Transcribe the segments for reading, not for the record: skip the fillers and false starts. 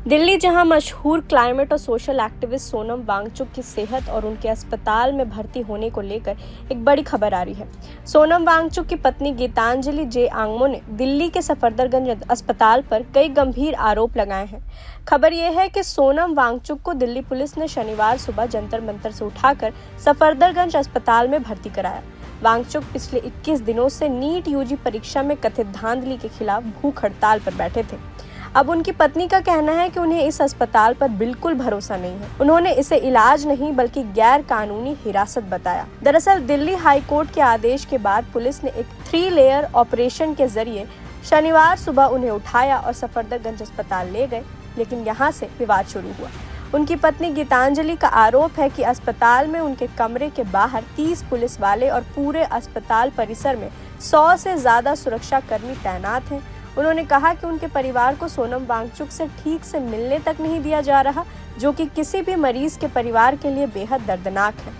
दिल्ली, जहां मशहूर क्लाइमेट और सोशल एक्टिविस्ट सोनम वांगचुक की सेहत और उनके अस्पताल में भर्ती होने को लेकर एक बड़ी खबर आ रही है। सोनम वांगचुक की पत्नी गीतांजलि जे आंगमो ने दिल्ली के सफदरगंज अस्पताल पर कई गंभीर आरोप लगाए हैं। खबर यह है कि सोनम वांगचुक को दिल्ली पुलिस ने शनिवार सुबह जंतर मंतर से उठाकर सफदरगंज अस्पताल में भर्ती कराया। वांगचुक पिछले 21 दिनों से नीट यूजी परीक्षा में कथित धांधली के खिलाफ भूख हड़ताल पर बैठे थे। अब उनकी पत्नी का कहना है कि उन्हें इस अस्पताल पर बिल्कुल भरोसा नहीं है। उन्होंने इसे इलाज नहीं बल्कि गैर कानूनी हिरासत बताया। दरअसल दिल्ली हाई कोर्ट के आदेश के बाद पुलिस ने एक 3 लेयर ऑपरेशन के जरिए शनिवार सुबह उन्हें उठाया और सफदरगंज अस्पताल ले गए, लेकिन यहाँ से विवाद शुरू हुआ। उनकी पत्नी गीतांजलि का आरोप है कि अस्पताल में उनके कमरे के बाहर 30 पुलिस वाले और पूरे अस्पताल परिसर में 100 से ज्यादा सुरक्षा कर्मी तैनात हैं। उन्होंने कहा कि उनके परिवार को सोनम वांगचुक से ठीक से मिलने तक नहीं दिया जा रहा, जो कि किसी भी मरीज के परिवार के लिए बेहद दर्दनाक है।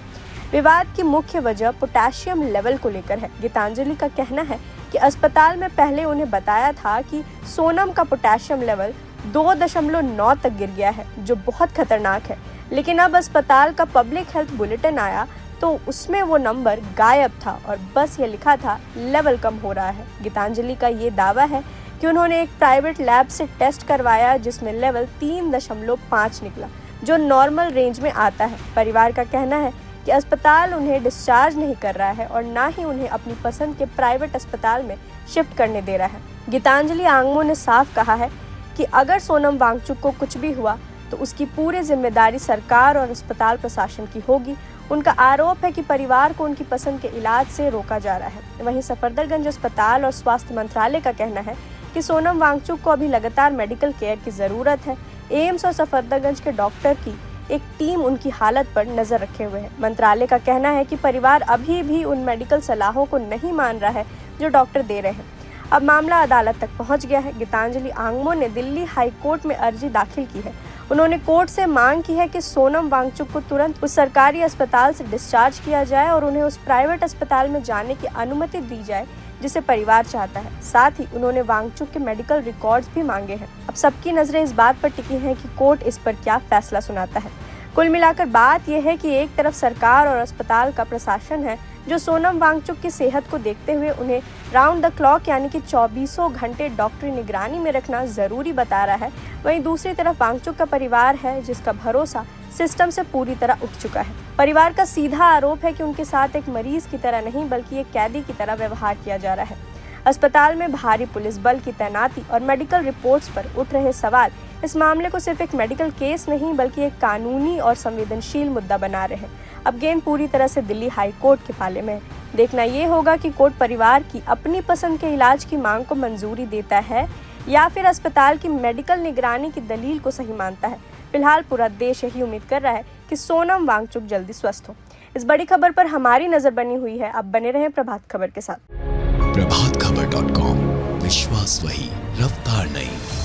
विवाद की मुख्य वजह पोटेशियम लेवल को लेकर है। गीतांजलि का कहना है कि अस्पताल में पहले उन्हें बताया था कि सोनम का पोटेशियम लेवल 2.9 तक गिर गया है, जो बहुत खतरनाक है। लेकिन अब अस्पताल का पब्लिक हेल्थ बुलेटिन आया तो उसमें वो नंबर गायब था और बस ये लिखा था लेवल कम हो रहा है। गीतांजलि का ये दावा है कि उन्होंने एक प्राइवेट लैब से टेस्ट करवाया जिसमें लेवल 3.5 निकला, जो नॉर्मल रेंज में आता है। परिवार का कहना है कि अस्पताल उन्हें डिस्चार्ज नहीं कर रहा है और ना ही उन्हें अपनी पसंद के प्राइवेट अस्पताल में शिफ्ट करने दे रहा है। गीतांजलि आंगमो ने साफ कहा है कि अगर सोनम वांगचुक को कुछ भी हुआ तो उसकी पूरी जिम्मेदारी सरकार और अस्पताल प्रशासन की होगी। उनका आरोप है कि परिवार को उनकी पसंद के इलाज से रोका जा रहा है। वहीं सफदरगंज अस्पताल और स्वास्थ्य मंत्रालय का कहना है कि सोनम वांगचुक को अभी लगातार मेडिकल केयर की जरूरत है। एम्स और सफदरगंज के डॉक्टर की एक टीम उनकी हालत पर नजर रखे हुए है। मंत्रालय का कहना है कि परिवार अभी भी उन मेडिकल सलाहों को नहीं मान रहा है जो डॉक्टर दे रहे हैं। अब मामला अदालत तक पहुंच गया है। गीतांजलि आंगमो ने दिल्ली हाई कोर्ट में अर्जी दाखिल की है। उन्होंने कोर्ट से मांग की है कि सोनम वांगचुक को तुरंत उस सरकारी अस्पताल से डिस्चार्ज किया जाए और उन्हें उस प्राइवेट अस्पताल में जाने की अनुमति दी जाए जिसे परिवार चाहता है। साथ ही उन्होंने वांगचुक के मेडिकल रिकॉर्ड्स भी मांगे हैं। अब सबकी नजरें इस बात पर टिकी हैं कि कोर्ट इस पर क्या फैसला सुनाता है। कुल मिलाकर बात यह है कि एक तरफ सरकार और अस्पताल का प्रशासन है जो सोनम वांगचुक की सेहत को देखते हुए उन्हें राउंड द क्लॉक यानी कि 24 घंटे डॉक्टरी निगरानी में रखना जरूरी बता रहा है। वहीं दूसरी तरफ वांगचुक का परिवार है जिसका भरोसा सिस्टम से पूरी तरह उठ चुका है। परिवार का सीधा आरोप है कि उनके साथ एक मरीज की तरह नहीं बल्कि एक कैदी की तरह व्यवहार किया जा रहा है। अस्पताल में भारी पुलिस बल की तैनाती और मेडिकल रिपोर्ट्स पर उठ रहे सवाल इस मामले को सिर्फ एक मेडिकल केस नहीं बल्कि एक कानूनी और संवेदनशील मुद्दा बना रहे हैं। अब गेंद पूरी तरह से दिल्ली हाई कोर्ट के पाले में है। देखना ये होगा कि कोर्ट परिवार की अपनी पसंद के इलाज की मांग को मंजूरी देता है या फिर अस्पताल की मेडिकल निगरानी की दलील को सही मानता है। फिलहाल पूरा देश यही उम्मीद कर रहा है कि सोनम वांगचुक जल्दी स्वस्थ हो। इस बड़ी खबर पर हमारी नजर बनी हुई है। आप बने रहें प्रभात खबर के साथ। प्रभातखबर.com, विश्वास वही, रफ्तार नहीं।